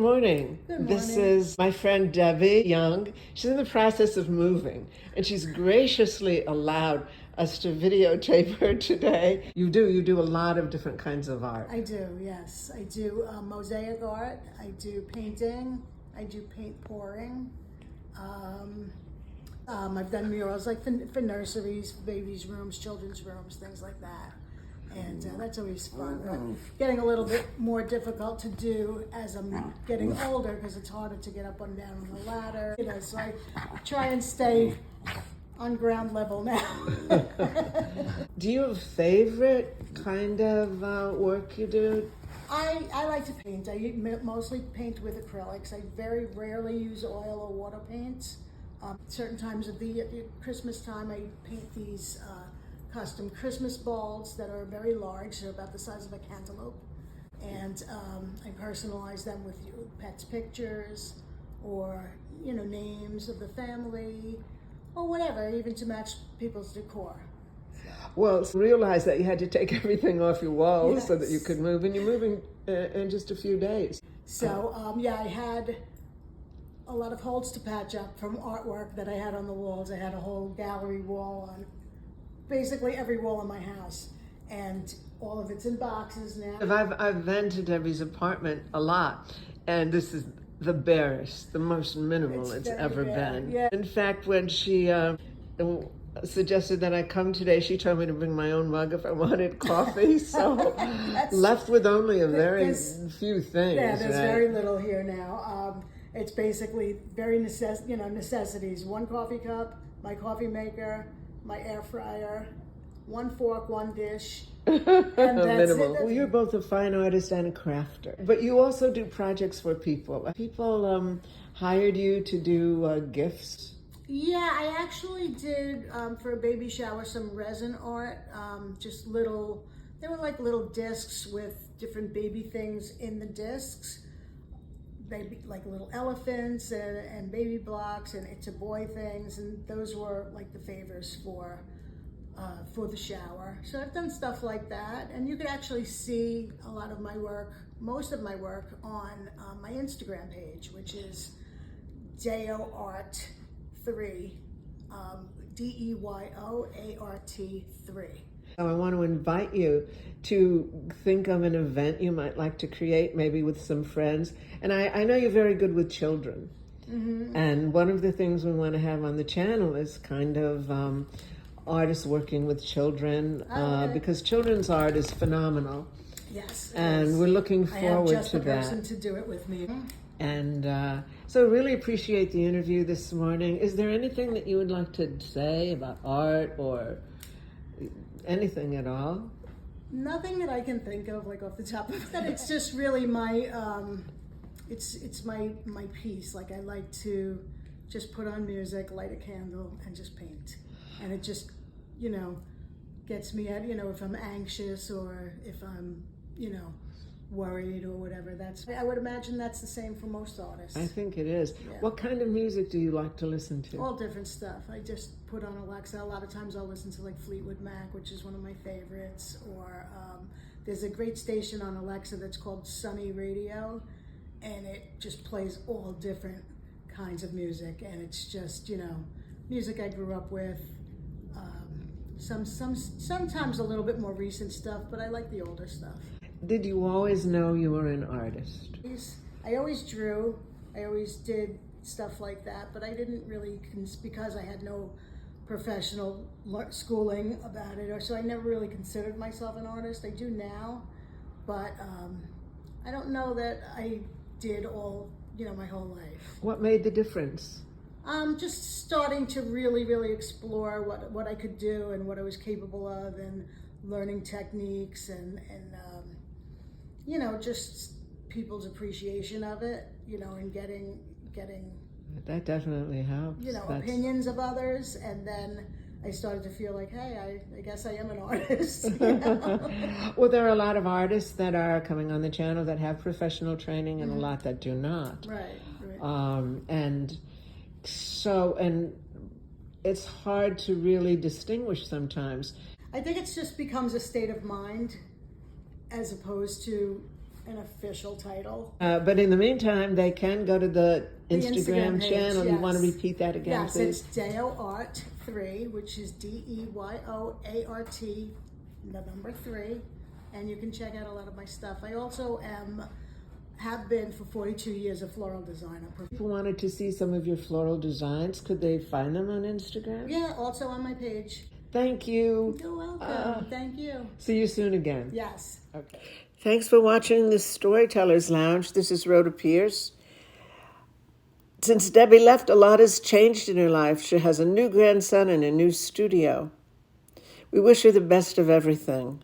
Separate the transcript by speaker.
Speaker 1: morning.
Speaker 2: Good morning.
Speaker 1: This is my friend Debbie Young. She's in the process of moving, and she's graciously allowed us to videotape her today. You do a lot of different kinds of art.
Speaker 2: I do, yes. I do mosaic art. I do painting. I do paint pouring. I've done murals like for nurseries, babies' rooms, children's rooms, things like that. And that's always fun, but getting a little bit more difficult to do as I'm getting older because it's harder to get up and down on the ladder. So I try and stay on ground level now.
Speaker 1: Do you have a favorite kind of work you do?
Speaker 2: I like to paint. I mostly paint with acrylics. I very rarely use oil or water paints. Certain times of the Christmas time, I paint these custom Christmas balls that are very large, they're about the size of a cantaloupe, and I personalize them with pets' pictures or names of the family or whatever, even to match people's decor.
Speaker 1: Well, realize that you had to take everything off your walls
Speaker 2: Yes.
Speaker 1: so that you could move, and you're moving in just a few days.
Speaker 2: So I had a lot of holes to patch up from artwork that I had on the walls. I had a whole gallery wall on basically every wall in my house, and all of it's in boxes now.
Speaker 1: I've been to Debbie's apartment a lot, and this is the barest, the most minimal it's ever been.
Speaker 2: Yeah.
Speaker 1: In fact, when she suggested that I come today, she told me to bring my own mug if I wanted coffee, so left with only a very few things.
Speaker 2: Yeah, there's
Speaker 1: right?
Speaker 2: very little here now. It's basically very necessities. One coffee cup, my coffee maker, my air fryer, one fork, one dish, and that's
Speaker 1: minimal.
Speaker 2: it.
Speaker 1: Well, you're both a fine artist and a crafter, but you also do projects for people. People hired you to do gifts.
Speaker 2: Yeah, I actually did for a baby shower some resin art, they were like little discs with different baby things in the discs. Like little elephants and baby blocks and It's a Boy things, and those were like the favors for the shower. So I've done stuff like that, and you could actually see a lot of my work, most of my work, on my Instagram page, which is DeyoArt3, DeyoArt3.
Speaker 1: So I want to invite you to think of an event you might like to create, maybe with some friends. And I know you're very good with children. Mm-hmm. And one of the things we want to have on the channel is kind of artists working with children, because children's art is phenomenal.
Speaker 2: Yes.
Speaker 1: And we're looking forward to that.
Speaker 2: I have just the person to do it with me.
Speaker 1: And so really appreciate the interview this morning. Is there anything that you would like to say about art or anything at all?
Speaker 2: Nothing that I can think of, like off the top of my head. It's just really my, it's my piece. Like I like to just put on music, light a candle, and just paint. And it just, gets me at, if I'm anxious or if I'm, worried or whatever. I would imagine that's the same for most artists.
Speaker 1: I think it is. Yeah. What kind of music do you like to listen to?
Speaker 2: All different stuff. I just put on Alexa. A lot of times I'll listen to like Fleetwood Mac, which is one of my favorites, or there's a great station on Alexa that's called Sunny Radio, and it just plays all different kinds of music, and it's just, music I grew up with. Sometimes a little bit more recent stuff, but I like the older stuff.
Speaker 1: Did you always know you were an artist?
Speaker 2: I always drew. I always did stuff like that, but I didn't really, because I had no professional schooling about it, so I never really considered myself an artist. I do now, but I don't know that I did all, my whole life.
Speaker 1: What made the difference?
Speaker 2: Just starting to really, really explore what I could do and what I was capable of, and learning techniques and just people's appreciation of it, and getting
Speaker 1: that definitely helps.
Speaker 2: Opinions of others, and then I started to feel like, hey, I guess I am an artist.
Speaker 1: Well, there are a lot of artists that are coming on the channel that have professional training, and a lot that do not.
Speaker 2: Right.
Speaker 1: And it's hard to really distinguish sometimes.
Speaker 2: I think it just becomes a state of mind as opposed to an official title.
Speaker 1: But in the meantime, they can go to the Instagram
Speaker 2: page,
Speaker 1: channel. You want to
Speaker 2: yes.
Speaker 1: repeat that again,
Speaker 2: Yes,
Speaker 1: please?
Speaker 2: it's DeyoArt3, which is DeyoArt, the number 3, and you can check out a lot of my stuff. I also have been for 42 years a floral designer.
Speaker 1: People wanted to see some of your floral designs. Could they find them on Instagram?
Speaker 2: Yeah, also on my page.
Speaker 1: Thank you.
Speaker 2: You're welcome. Thank you.
Speaker 1: See you soon again.
Speaker 2: Yes.
Speaker 1: Okay. Thanks for watching the Storytellers Lounge. This is Rhoda Pierce. Since Debbie left, a lot has changed in her life. She has a new grandson and a new studio. We wish her the best of everything.